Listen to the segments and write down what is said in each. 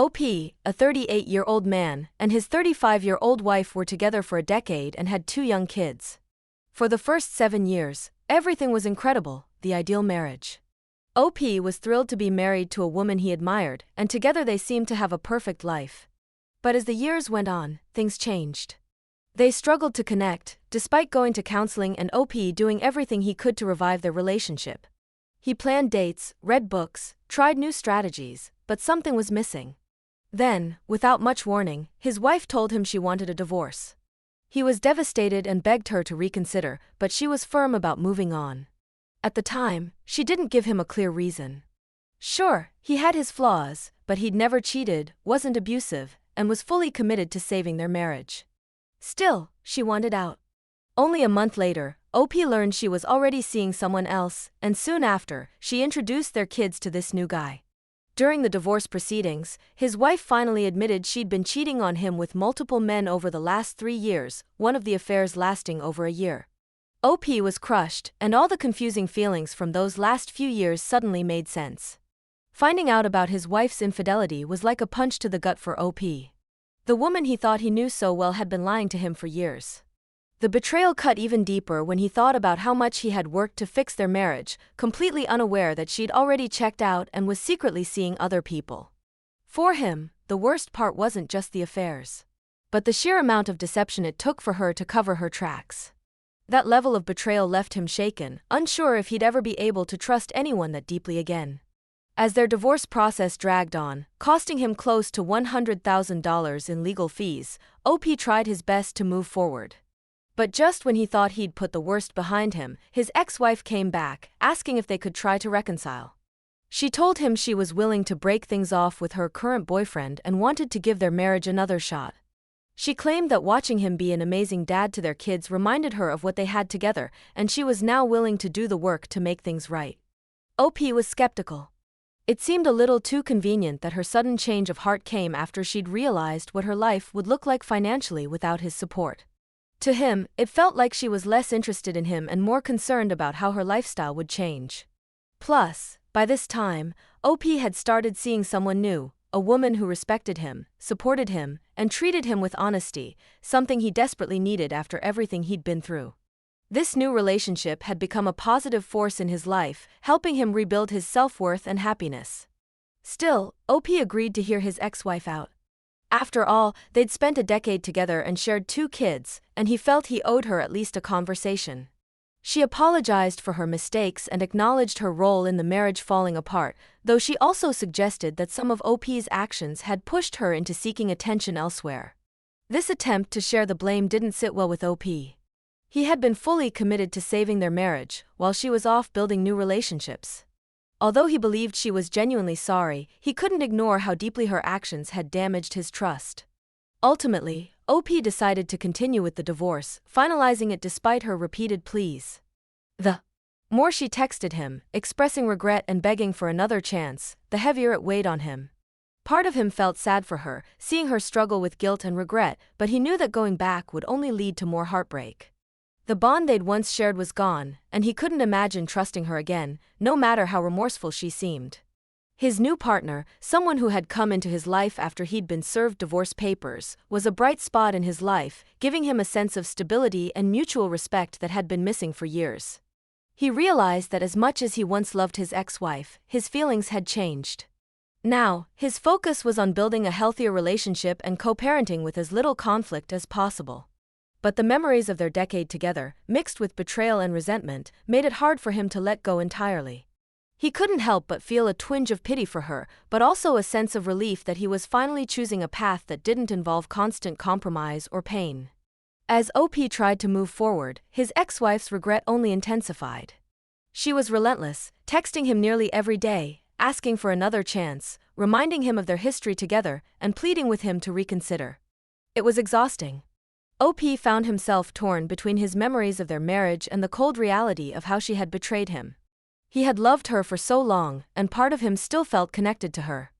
OP, a 38-year-old man, and his 35-year-old wife were together for a decade and had 2 young kids. For the first 7 years, everything was incredible, the ideal marriage. OP was thrilled to be married to a woman he admired, and together they seemed to have a perfect life. But as the years went on, things changed. They struggled to connect, despite going to counseling and OP doing everything he could to revive their relationship. He planned dates, read books, tried new strategies, but something was missing. Then, without much warning, his wife told him she wanted a divorce. He was devastated and begged her to reconsider, but she was firm about moving on. At the time, she didn't give him a clear reason. Sure, he had his flaws, but he'd never cheated, wasn't abusive, and was fully committed to saving their marriage. Still, she wanted out. Only a month later, OP learned she was already seeing someone else, and soon after, she introduced their kids to this new guy. During the divorce proceedings, his wife finally admitted she'd been cheating on him with multiple men over the last 3 years, one of the affairs lasting over a year. OP was crushed, and all the confusing feelings from those last few years suddenly made sense. Finding out about his wife's infidelity was like a punch to the gut for OP. The woman he thought he knew so well had been lying to him for years. The betrayal cut even deeper when he thought about how much he had worked to fix their marriage, completely unaware that she'd already checked out and was secretly seeing other people. For him, the worst part wasn't just the affairs, but the sheer amount of deception it took for her to cover her tracks. That level of betrayal left him shaken, unsure if he'd ever be able to trust anyone that deeply again. As their divorce process dragged on, costing him close to $100,000 in legal fees, OP tried his best to move forward. But just when he thought he'd put the worst behind him, his ex-wife came back, asking if they could try to reconcile. She told him she was willing to break things off with her current boyfriend and wanted to give their marriage another shot. She claimed that watching him be an amazing dad to their kids reminded her of what they had together, and she was now willing to do the work to make things right. OP was skeptical. It seemed a little too convenient that her sudden change of heart came after she'd realized what her life would look like financially without his support. To him, it felt like she was less interested in him and more concerned about how her lifestyle would change. Plus, by this time, OP had started seeing someone new, a woman who respected him, supported him, and treated him with honesty, something he desperately needed after everything he'd been through. This new relationship had become a positive force in his life, helping him rebuild his self-worth and happiness. Still, OP agreed to hear his ex-wife out. After all, they'd spent a decade together and shared 2 kids, and he felt he owed her at least a conversation. She apologized for her mistakes and acknowledged her role in the marriage falling apart, though she also suggested that some of OP's actions had pushed her into seeking attention elsewhere. This attempt to share the blame didn't sit well with OP. He had been fully committed to saving their marriage, while she was off building new relationships. Although he believed she was genuinely sorry, he couldn't ignore how deeply her actions had damaged his trust. Ultimately, OP decided to continue with the divorce, finalizing it despite her repeated pleas. The more she texted him, expressing regret and begging for another chance, the heavier it weighed on him. Part of him felt sad for her, seeing her struggle with guilt and regret, but he knew that going back would only lead to more heartbreak. The bond they'd once shared was gone, and he couldn't imagine trusting her again, no matter how remorseful she seemed. His new partner, someone who had come into his life after he'd been served divorce papers, was a bright spot in his life, giving him a sense of stability and mutual respect that had been missing for years. He realized that as much as he once loved his ex-wife, his feelings had changed. Now, his focus was on building a healthier relationship and co-parenting with as little conflict as possible. But the memories of their decade together, mixed with betrayal and resentment, made it hard for him to let go entirely. He couldn't help but feel a twinge of pity for her, but also a sense of relief that he was finally choosing a path that didn't involve constant compromise or pain. As OP tried to move forward, his ex-wife's regret only intensified. She was relentless, texting him nearly every day, asking for another chance, reminding him of their history together, and pleading with him to reconsider. It was exhausting. OP found himself torn between his memories of their marriage and the cold reality of how she had betrayed him. He had loved her for so long, and part of him still felt connected to her.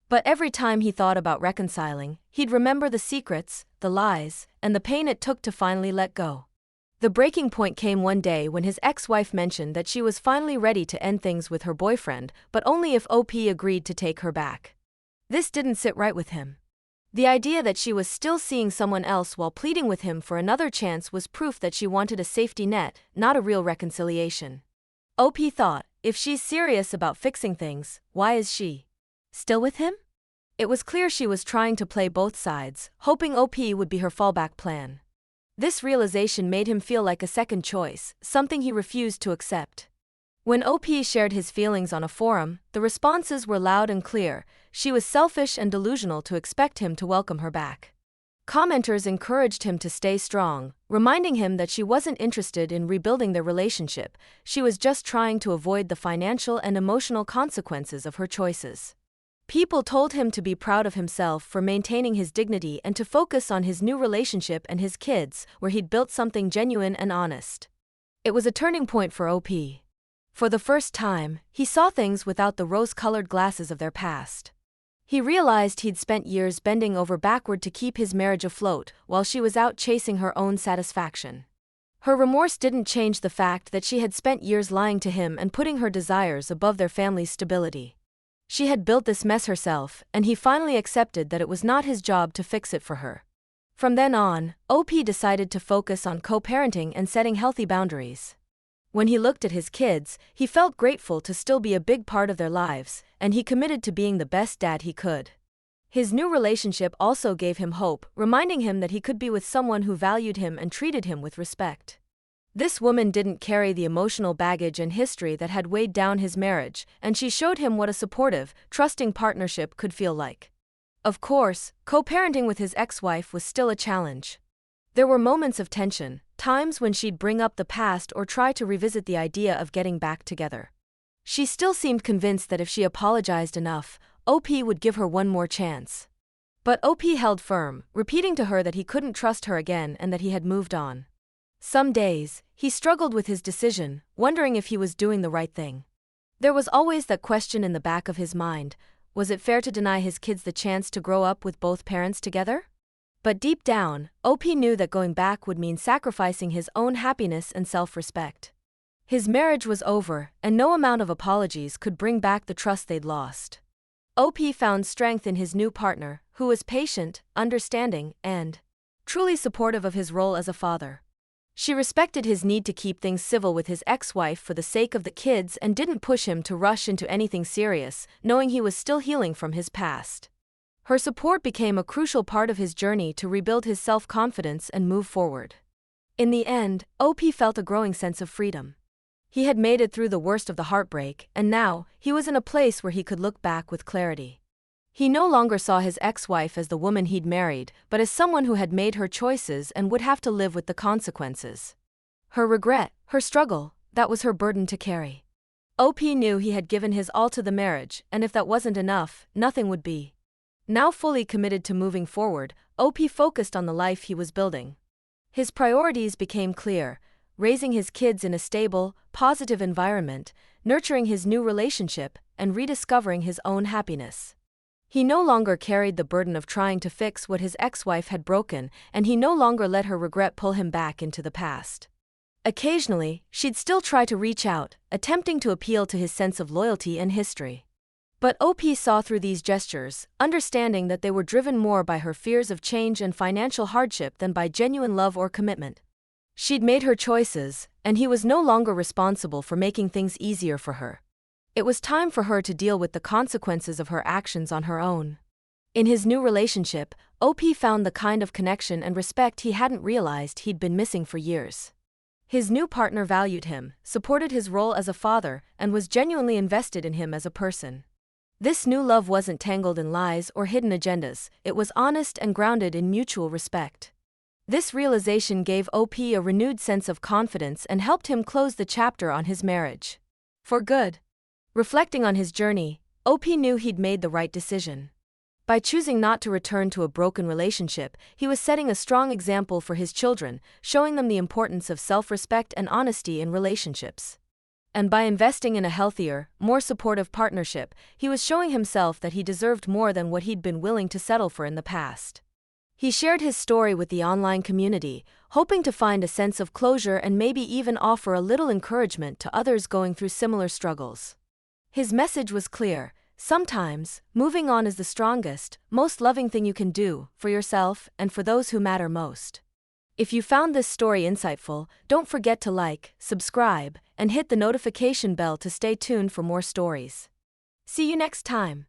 But every time he thought about reconciling, he'd remember the secrets, the lies, and the pain it took to finally let go. The breaking point came one day when his ex-wife mentioned that she was finally ready to end things with her boyfriend, but only if OP agreed to take her back. This didn't sit right with him. The idea that she was still seeing someone else while pleading with him for another chance was proof that she wanted a safety net, not a real reconciliation. OP thought, if she's serious about fixing things, why is she still with him? It was clear she was trying to play both sides, hoping OP would be her fallback plan. This realization made him feel like a second choice, something he refused to accept. When OP shared his feelings on a forum, the responses were loud and clear. She was selfish and delusional to expect him to welcome her back. Commenters encouraged him to stay strong, reminding him that she wasn't interested in rebuilding their relationship, she was just trying to avoid the financial and emotional consequences of her choices. People told him to be proud of himself for maintaining his dignity and to focus on his new relationship and his kids, where he'd built something genuine and honest. It was a turning point for OP. For the first time, he saw things without the rose-colored glasses of their past. He realized he'd spent years bending over backward to keep his marriage afloat, while she was out chasing her own satisfaction. Her remorse didn't change the fact that she had spent years lying to him and putting her desires above their family's stability. She had built this mess herself, and he finally accepted that it was not his job to fix it for her. From then on, OP decided to focus on co-parenting and setting healthy boundaries. When he looked at his kids, he felt grateful to still be a big part of their lives, and he committed to being the best dad he could. His new relationship also gave him hope, reminding him that he could be with someone who valued him and treated him with respect. This woman didn't carry the emotional baggage and history that had weighed down his marriage, and she showed him what a supportive, trusting partnership could feel like. Of course, co-parenting with his ex-wife was still a challenge. There were moments of tension, times when she'd bring up the past or try to revisit the idea of getting back together. She still seemed convinced that if she apologized enough, OP would give her one more chance. But OP held firm, repeating to her that he couldn't trust her again and that he had moved on. Some days, he struggled with his decision, wondering if he was doing the right thing. There was always that question in the back of his mind: was it fair to deny his kids the chance to grow up with both parents together? But deep down, OP knew that going back would mean sacrificing his own happiness and self-respect. His marriage was over, and no amount of apologies could bring back the trust they'd lost. OP found strength in his new partner, who was patient, understanding, and truly supportive of his role as a father. She respected his need to keep things civil with his ex-wife for the sake of the kids and didn't push him to rush into anything serious, knowing he was still healing from his past. Her support became a crucial part of his journey to rebuild his self-confidence and move forward. In the end, OP felt a growing sense of freedom. He had made it through the worst of the heartbreak, and now, he was in a place where he could look back with clarity. He no longer saw his ex-wife as the woman he'd married, but as someone who had made her choices and would have to live with the consequences. Her regret, her struggle, that was her burden to carry. OP knew he had given his all to the marriage, and if that wasn't enough, nothing would be. Now fully committed to moving forward, OP focused on the life he was building. His priorities became clear: raising his kids in a stable, positive environment, nurturing his new relationship, and rediscovering his own happiness. He no longer carried the burden of trying to fix what his ex-wife had broken, and he no longer let her regret pull him back into the past. Occasionally, she'd still try to reach out, attempting to appeal to his sense of loyalty and history. But OP saw through these gestures, understanding that they were driven more by her fears of change and financial hardship than by genuine love or commitment. She'd made her choices, and he was no longer responsible for making things easier for her. It was time for her to deal with the consequences of her actions on her own. In his new relationship, OP found the kind of connection and respect he hadn't realized he'd been missing for years. His new partner valued him, supported his role as a father, and was genuinely invested in him as a person. This new love wasn't tangled in lies or hidden agendas, it was honest and grounded in mutual respect. This realization gave OP a renewed sense of confidence and helped him close the chapter on his marriage. For good. Reflecting on his journey, OP knew he'd made the right decision. By choosing not to return to a broken relationship, he was setting a strong example for his children, showing them the importance of self-respect and honesty in relationships. And by investing in a healthier, more supportive partnership, he was showing himself that he deserved more than what he'd been willing to settle for in the past. He shared his story with the online community, hoping to find a sense of closure and maybe even offer a little encouragement to others going through similar struggles. His message was clear: Sometimes, moving on is the strongest, most loving thing you can do, for yourself and for those who matter most. If you found this story insightful, don't forget to like, subscribe, and hit the notification bell to stay tuned for more stories. See you next time.